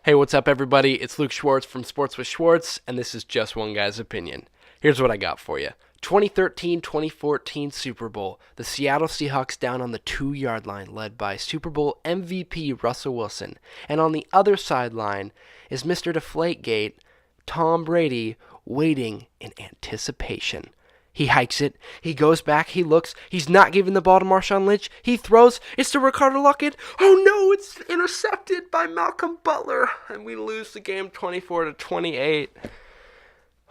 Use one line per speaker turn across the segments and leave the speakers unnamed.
Hey, what's up, everybody? It's Luke Schwartz from Sports with Schwartz, and this is just one guy's opinion. Here's what I got for you. 2013-2014 Super Bowl. The Seattle Seahawks down on the 2-yard line, led by Super Bowl MVP Russell Wilson. And on the other sideline is Mr. Deflategate, Tom Brady, waiting in anticipation. He hikes it. He goes back. He looks. He's not giving the ball to Marshawn Lynch. He throws. It's to Ricardo Luckett. Oh no! It's intercepted by Malcolm Butler, and we lose the game 24-28.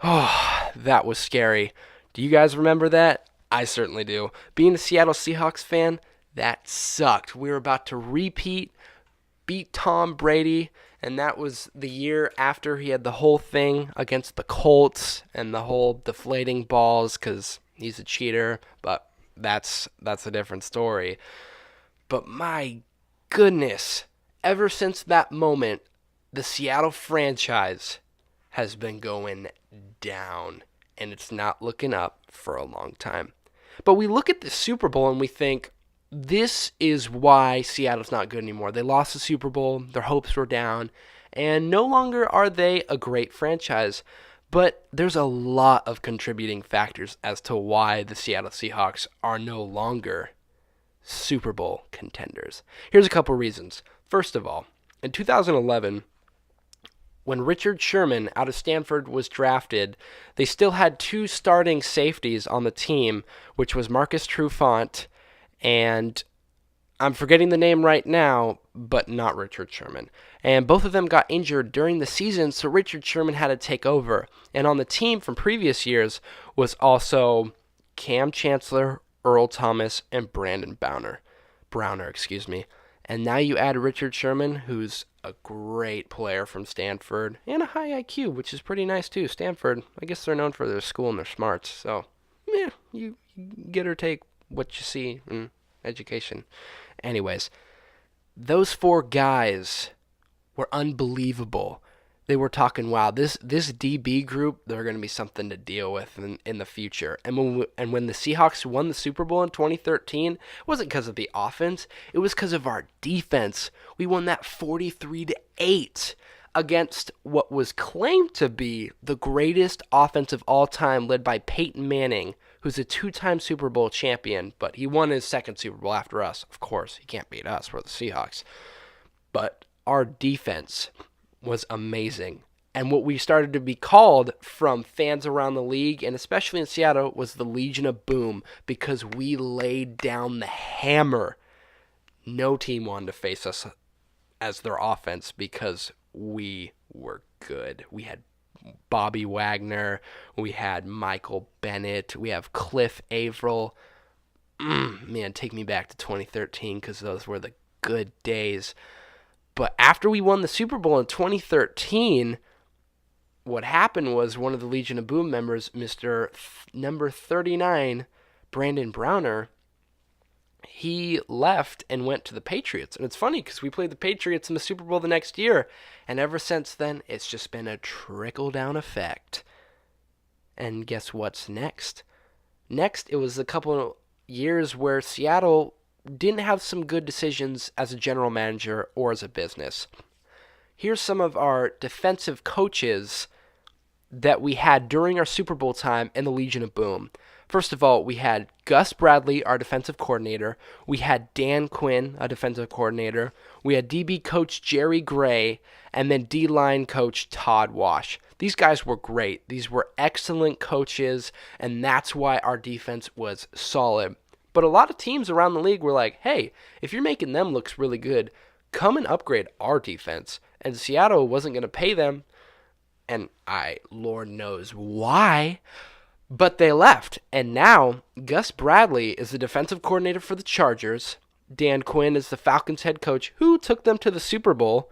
Oh, that was scary. Do you guys remember that? I certainly do. Being a Seattle Seahawks fan, that sucked. We were about to beat Tom Brady, and that was the year after he had the whole thing against the Colts and the whole deflating balls because he's a cheater, but that's a different story. But my goodness, ever since that moment, the Seattle franchise has been going down, and it's not looking up for a long time. But we look at the Super Bowl and we think, this is why Seattle's not good anymore. They lost the Super Bowl, their hopes were down, and no longer are they a great franchise. But there's a lot of contributing factors as to why the Seattle Seahawks are no longer Super Bowl contenders. Here's a couple reasons. First of all, in 2011, when Richard Sherman out of Stanford was drafted, they still had two starting safeties on the team, which was Marcus Trufant and I'm forgetting the name right now, but not Richard Sherman. And both of them got injured during the season, so Richard Sherman had to take over. And on the team from previous years was also Cam Chancellor, Earl Thomas, and Brandon Browner. And now you add Richard Sherman, who's a great player from Stanford, and a high IQ, which is pretty nice too. Stanford, I guess they're known for their school and their smarts. So, yeah, you get or take what you see in education. Anyways, those four guys were unbelievable. They were talking, wow, this DB group, they're going to be something to deal with in the future. And when the Seahawks won the Super Bowl in 2013, it wasn't because of the offense. It was because of our defense. We won that 43-8 against what was claimed to be the greatest offense of all time, led by Peyton Manning, who's a 2-time Super Bowl champion, but he won his second Super Bowl after us. Of course, he can't beat us. We're the Seahawks. But our defense was amazing. And what we started to be called from fans around the league, and especially in Seattle, was the Legion of Boom, because we laid down the hammer. No team wanted to face us as their offense because we were good. We had Bobby Wagner, we had Michael Bennett, we have Cliff Averill. Man, take me back to 2013 because those were the good days. But after we won the Super Bowl in 2013, what happened was one of the Legion of Boom members, Mr. Number 39, Brandon Browner, he left and went to the Patriots. And it's funny because we played the Patriots in the Super Bowl the next year. And ever since then, it's just been a trickle-down effect. And guess what's next? Next, it was a couple of years where Seattle didn't have some good decisions as a general manager or as a business. Here's some of our defensive coaches that we had during our Super Bowl time in the Legion of Boom. First of all, we had Gus Bradley, our defensive coordinator. We had Dan Quinn, a defensive coordinator. We had DB coach Jerry Gray, and then D-line coach Todd Wash. These guys were great. These were excellent coaches, and that's why our defense was solid. But a lot of teams around the league were like, hey, if you're making them look really good, come and upgrade our defense. And Seattle wasn't going to pay them, and Lord knows why, but they left. And now Gus Bradley is the defensive coordinator for the Chargers. Dan Quinn is the Falcons head coach who took them to the Super Bowl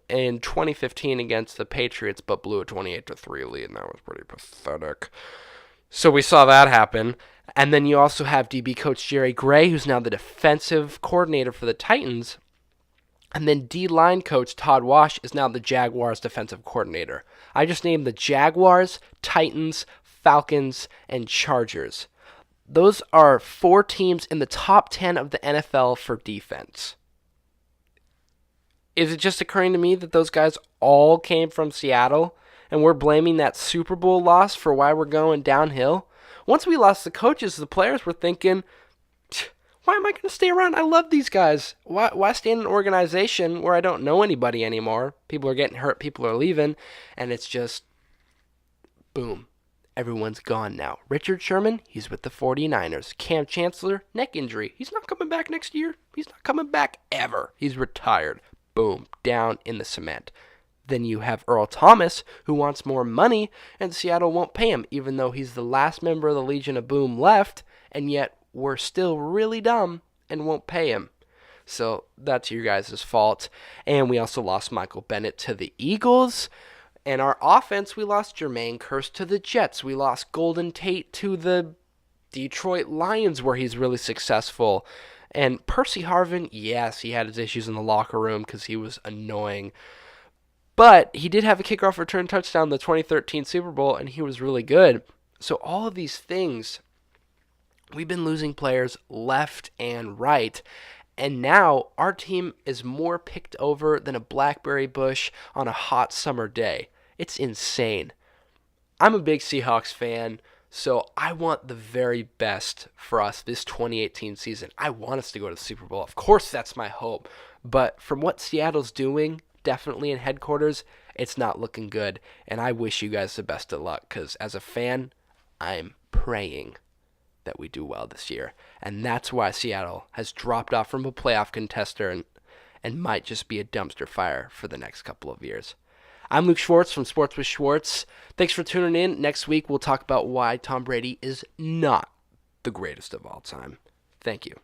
in 2015 against the Patriots, but blew a 28-3 lead, and that was pretty pathetic. So we saw that happen. And then you also have DB coach Jerry Gray, who's now the defensive coordinator for the Titans. And then D-line coach Todd Wash is now the Jaguars defensive coordinator. I just named the Jaguars, Titans, Falcons, and Chargers. Those are 4 teams in the top 10 of the NFL for defense. Is it just occurring to me that those guys all came from Seattle and we're blaming that Super Bowl loss for why we're going downhill? Once we lost the coaches, the players were thinking, why am I going to stay around? I love these guys. Why stay in an organization where I don't know anybody anymore? People are getting hurt, people are leaving, and it's just, boom. Everyone's gone now. Richard Sherman, he's with the 49ers. Cam Chancellor, neck injury. He's not coming back next year. He's not coming back ever. He's retired. Boom, down in the cement. Then you have Earl Thomas, who wants more money, and Seattle won't pay him, even though he's the last member of the Legion of Boom left, and yet we're still really dumb and won't pay him. So that's your guys' fault. And we also lost Michael Bennett to the Eagles. And our offense, we lost Jermaine Kearse to the Jets. We lost Golden Tate to the Detroit Lions, where he's really successful. And Percy Harvin, yes, he had his issues in the locker room because he was annoying. But he did have a kickoff return touchdown in the 2013 Super Bowl, and he was really good. So all of these things, we've been losing players left and right. And now our team is more picked over than a blackberry bush on a hot summer day. It's insane. I'm a big Seahawks fan, so I want the very best for us this 2018 season. I want us to go to the Super Bowl. Of course, that's my hope. But from what Seattle's doing, definitely in headquarters, it's not looking good. And I wish you guys the best of luck, because as a fan, I'm praying that we do well this year. And that's why Seattle has dropped off from a playoff contender and might just be a dumpster fire for the next couple of years. I'm Luke Schwartz from Sports with Schwartz. Thanks for tuning in. Next week, we'll talk about why Tom Brady is not the greatest of all time. Thank you.